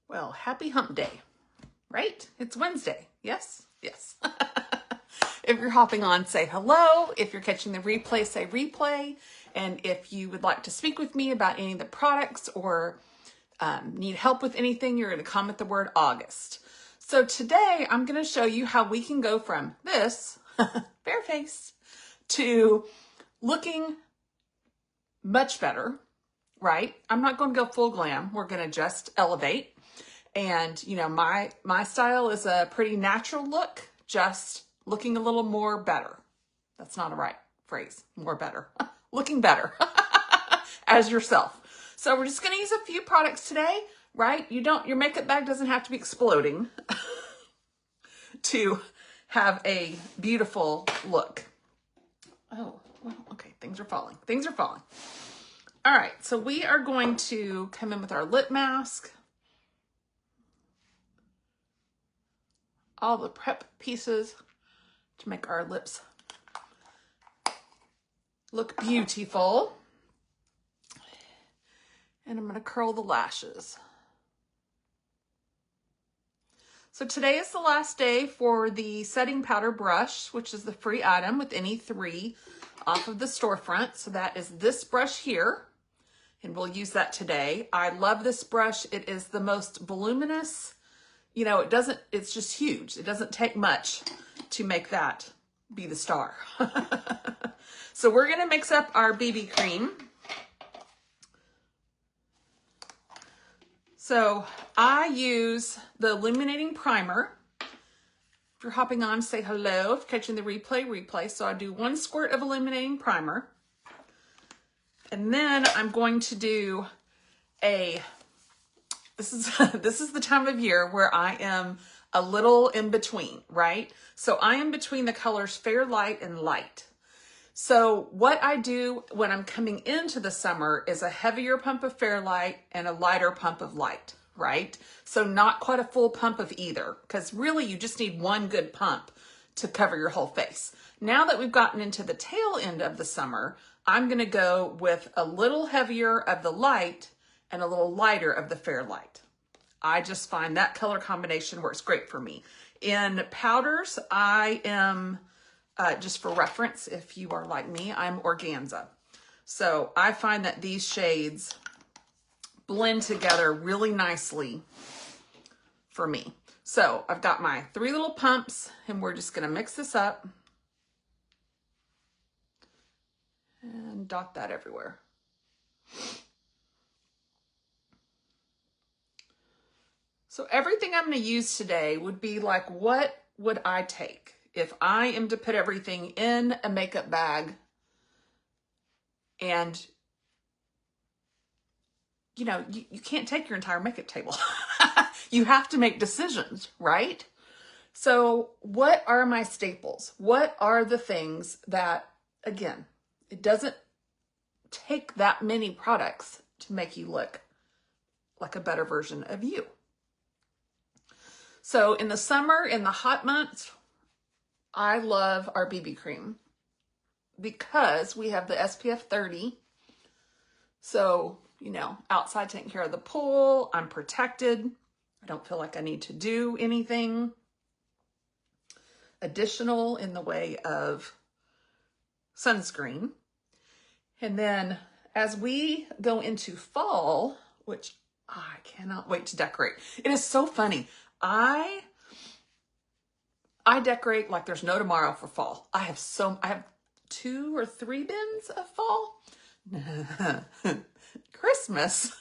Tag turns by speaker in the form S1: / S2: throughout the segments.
S1: Well, happy hump day, right? It's Wednesday. Yes? Yes. If you're hopping on, say hello. If you're catching the replay, say replay. And if you would like to speak with me about any of the products or need help with anything, you're going to comment the word August. So today I'm going to show you how we can go from this, bare face, to looking much better, right? I'm not going to go full glam. We're going to just elevate. And, you know, my style is a pretty natural look, just looking a little more better. That's not a right phrase, more better. Looking better as yourself. So we're just going to use a few products today, right? Your makeup bag doesn't have to be exploding to have a beautiful look. Oh, well, okay, things are falling. Things are falling. All right, so we are going to come in with our lip mask. All the prep pieces to make our lips look beautiful. And I'm going to curl the lashes. So today is the last day for the setting powder brush, which is the free item with any 3 off of the storefront. So that is this brush here, and we'll use that today. I love this brush. It is the most voluminous. You know, it's just huge. It doesn't take much to make that be the star. So we're going to mix up our BB cream. So I use the illuminating primer. If you're hopping on, say hello. If you're catching the replay. So I do 1 squirt of illuminating primer. And then I'm going to do this is the time of year where I am a little in between, right? So I am between the colors Fair Light and Light. So what I do when I'm coming into the summer is a heavier pump of Fairlight and a lighter pump of Light, right? So not quite a full pump of either, because really you just need 1 good pump to cover your whole face. Now that we've gotten into the tail end of the summer, I'm going to go with a little heavier of the Light and a little lighter of the Fairlight. I just find that color combination works great for me. In powders, I am... just for reference, if you are like me, I'm organza. So I find that these shades blend together really nicely for me. So I've got my 3 little pumps, and we're just going to mix this up and dot that everywhere. So everything I'm going to use today would be like, what would I take if I am to put everything in a makeup bag? And, you know, you can't take your entire makeup table. You have to make decisions, right? So what are my staples? What are the things that, again, it doesn't take that many products to make you look like a better version of you. So in the summer, in the hot months, I love our BB cream because we have the SPF 30. So, you know, outside taking care of the pool, I'm protected. I don't feel like I need to do anything additional in the way of sunscreen. And then as we go into fall, which I cannot wait to decorate. It is so funny. I decorate like there's no tomorrow for fall. I have 2 or 3 bins of fall. Christmas,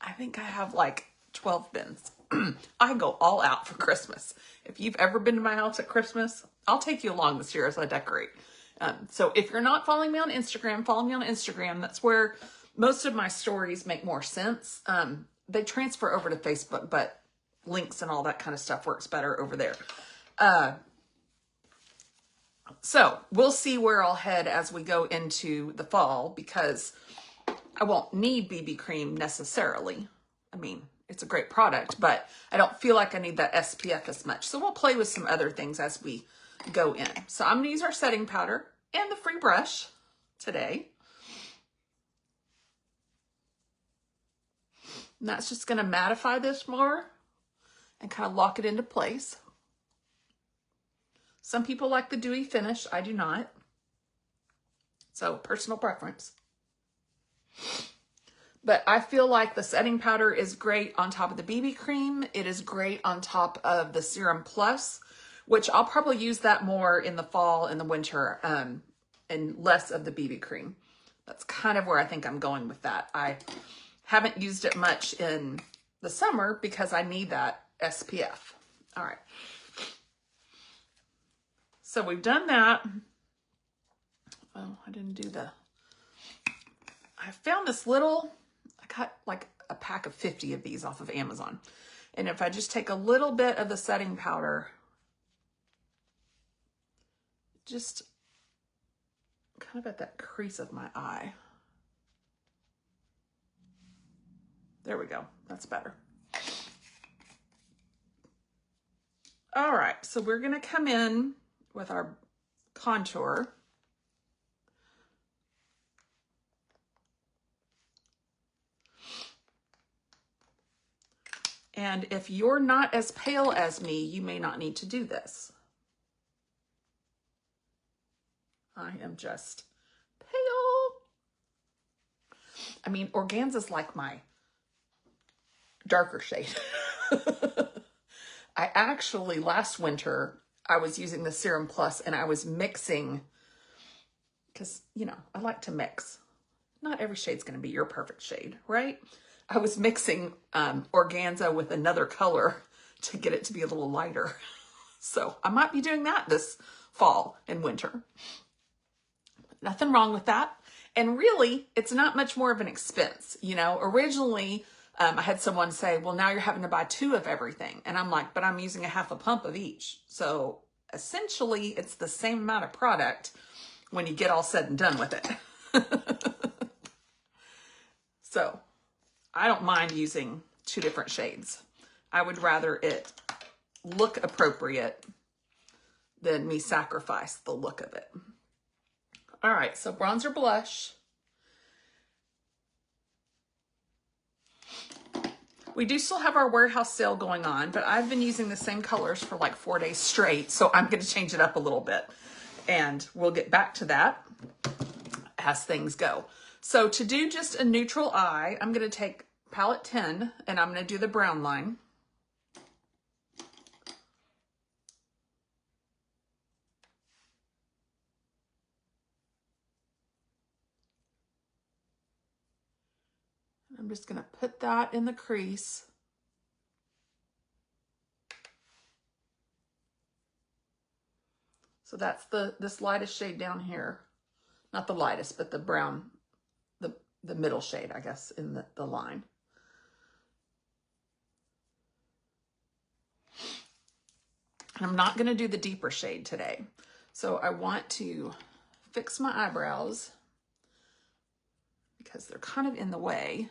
S1: I think I have like 12 bins. I go all out for Christmas. If you've ever been to my house at Christmas, I'll take you along this year as I decorate. So if you're not following me on Instagram, follow me on Instagram. That's where most of my stories make more sense. They transfer over to Facebook, but links and all that kind of stuff works better over there. So we'll see where I'll head as we go into the fall, because I won't need BB cream necessarily. I mean, it's a great product, but I don't feel like I need that SPF as much. So we'll play with some other things as we go in. So I'm gonna use our setting powder and the free brush today. And that's just going to mattify this more and kind of lock it into place. Some people like the dewy finish. I do not. So personal preference. But I feel like the setting powder is great on top of the BB cream. It is great on top of the Serum Plus, which I'll probably use that more in the fall and the winter, and less of the BB cream. That's kind of where I think I'm going with that. I haven't used it much in the summer because I need that SPF. All right. So we've done that. Oh, I didn't do I found this little, I got like a pack of 50 of these off of Amazon. And if I just take a little bit of the setting powder, just kind of at that crease of my eye. There we go. That's better. All right, so we're going to come in with our contour. And if you're not as pale as me, you may not need to do this. I am just pale. I mean, organza's like my darker shade. I actually, last winter, I was using the Serum Plus and I was mixing, because, you know, I like to mix. Not every shade's going to be your perfect shade, right? I was mixing organza with another color to get it to be a little lighter. So I might be doing that this fall and winter. Nothing wrong with that. And really, it's not much more of an expense. You know, originally, I had someone say, well, now you're having to buy 2 of everything. And I'm like, but I'm using a half a pump of each. So essentially, it's the same amount of product when you get all said and done with it. So I don't mind using 2 different shades. I would rather it look appropriate than me sacrifice the look of it. All right, so bronzer blush. We do still have our warehouse sale going on, but I've been using the same colors for like 4 days straight, so I'm going to change it up a little bit. And we'll get back to that as things go. So to do just a neutral eye, I'm going to take palette 10 and I'm going to do the brown line. I'm just going to put that in the crease. So that's this lightest shade down here. Not the lightest, but the brown, the middle shade, I guess, in the line. And I'm not going to do the deeper shade today. So I want to fix my eyebrows because they're kind of in the way.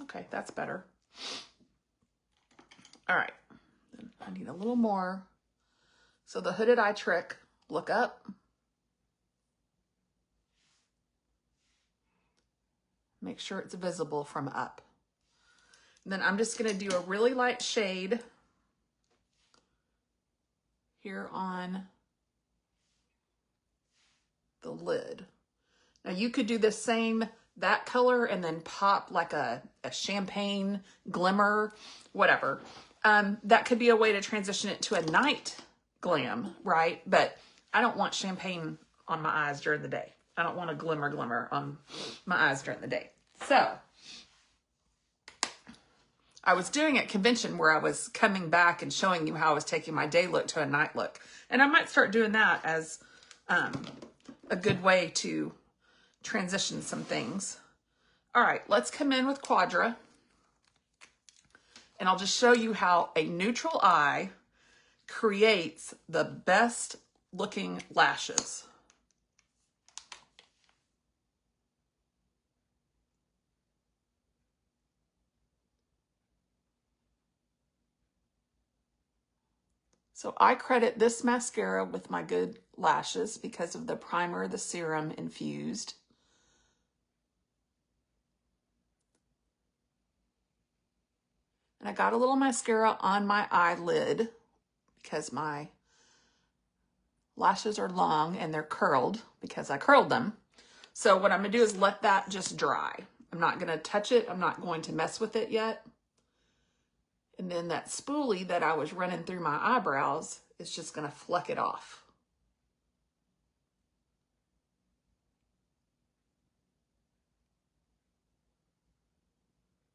S1: Okay, that's better. All right, I need a little more. So the hooded eye trick, look up. Make sure it's visible from up. And then I'm just gonna do a really light shade here on the lid. Now you could do the same, that color, and then pop like a champagne glimmer, whatever. That could be a way to transition it to a night glam, right? But I don't want champagne on my eyes during the day. I don't want a glimmer on my eyes during the day. So I was doing at convention where I was coming back and showing you how I was taking my day look to a night look. And I might start doing that as a good way to transition some things. All right, let's come in with Quadra. And I'll just show you how a neutral eye creates the best looking lashes. So I credit this mascara with my good lashes because of the primer, the serum infused. And I got a little mascara on my eyelid because my lashes are long and they're curled because I curled them. So what I'm gonna do is let that just dry. I'm not gonna touch it. I'm not going to mess with it yet. And then that spoolie that I was running through my eyebrows is just gonna fleck it off.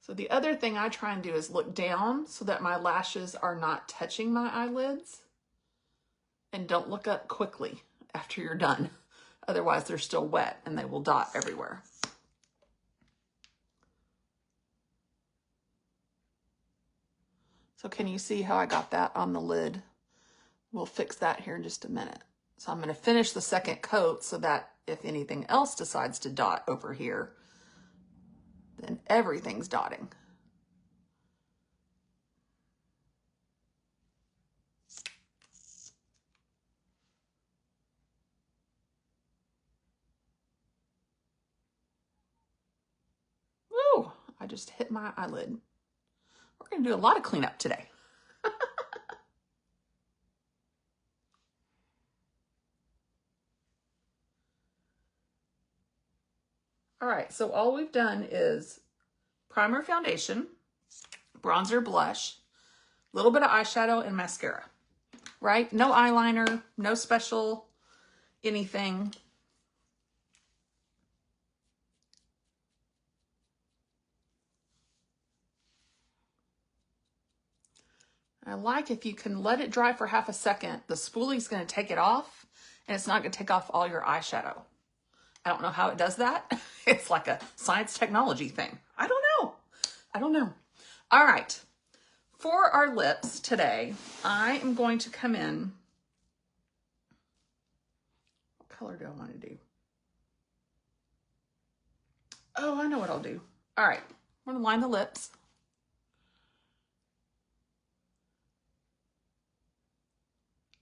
S1: So the other thing I try and do is look down so that my lashes are not touching my eyelids. And don't look up quickly after you're done. Otherwise they're still wet and they will dot everywhere. So can you see how I got that on the lid? We'll fix that here in just a minute. So I'm going to finish the second coat so that if anything else decides to dot over here, then everything's dotting. Woo! I just hit my eyelid. We're going to do a lot of cleanup today. All right, so all we've done is primer, foundation, bronzer, blush, a little bit of eyeshadow and mascara, right? No eyeliner, no special anything. I like if you can let it dry for half a second, the spoolie's going to take it off and it's not going to take off all your eyeshadow. I don't know how it does that. It's like a science technology thing. I don't know. All right. For our lips today, I am going to come in. What color do I want to do? Oh, I know what I'll do. All right. I'm going to line the lips.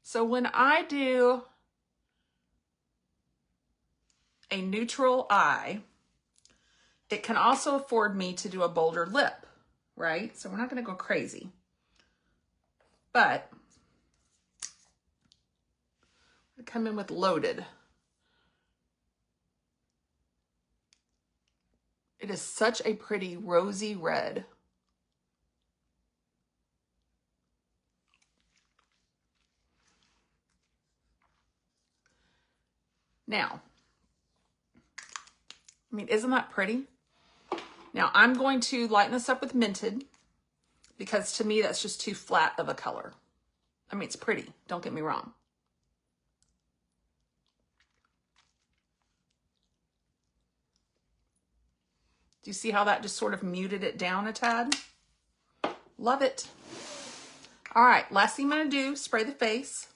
S1: So when I do a neutral eye, it can also afford me to do a bolder lip, right? So we're not going to go crazy. But I come in with loaded. It is such a pretty rosy red. Now, I mean, isn't that pretty? Now I'm going to lighten this up with Minted because to me that's just too flat of a color. I mean, it's pretty, don't get me wrong. Do you see how that just sort of muted it down a tad? Love it. All right, last thing I'm gonna do, spray the face.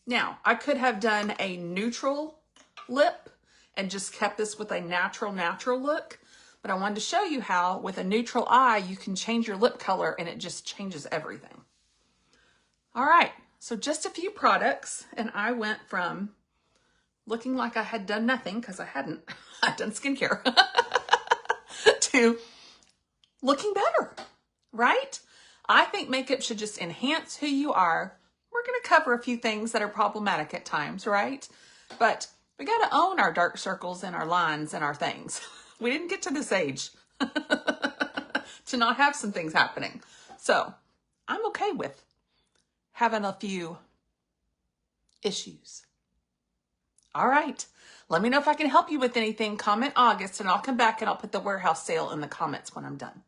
S1: Now, I could have done a neutral lip and just kept this with a natural look, but I wanted to show you how with a neutral eye, you can change your lip color and it just changes everything. All right, so just a few products and I went from looking like I had done nothing, because I hadn't, I'd done skincare, to looking better, right? I think makeup should just enhance who you are. We're going to cover a few things that are problematic at times, right? But we got to own our dark circles and our lines and our things. We didn't get to this age to not have some things happening. So I'm okay with having a few issues. All right. Let me know if I can help you with anything. Comment August and I'll come back and I'll put the warehouse sale in the comments when I'm done.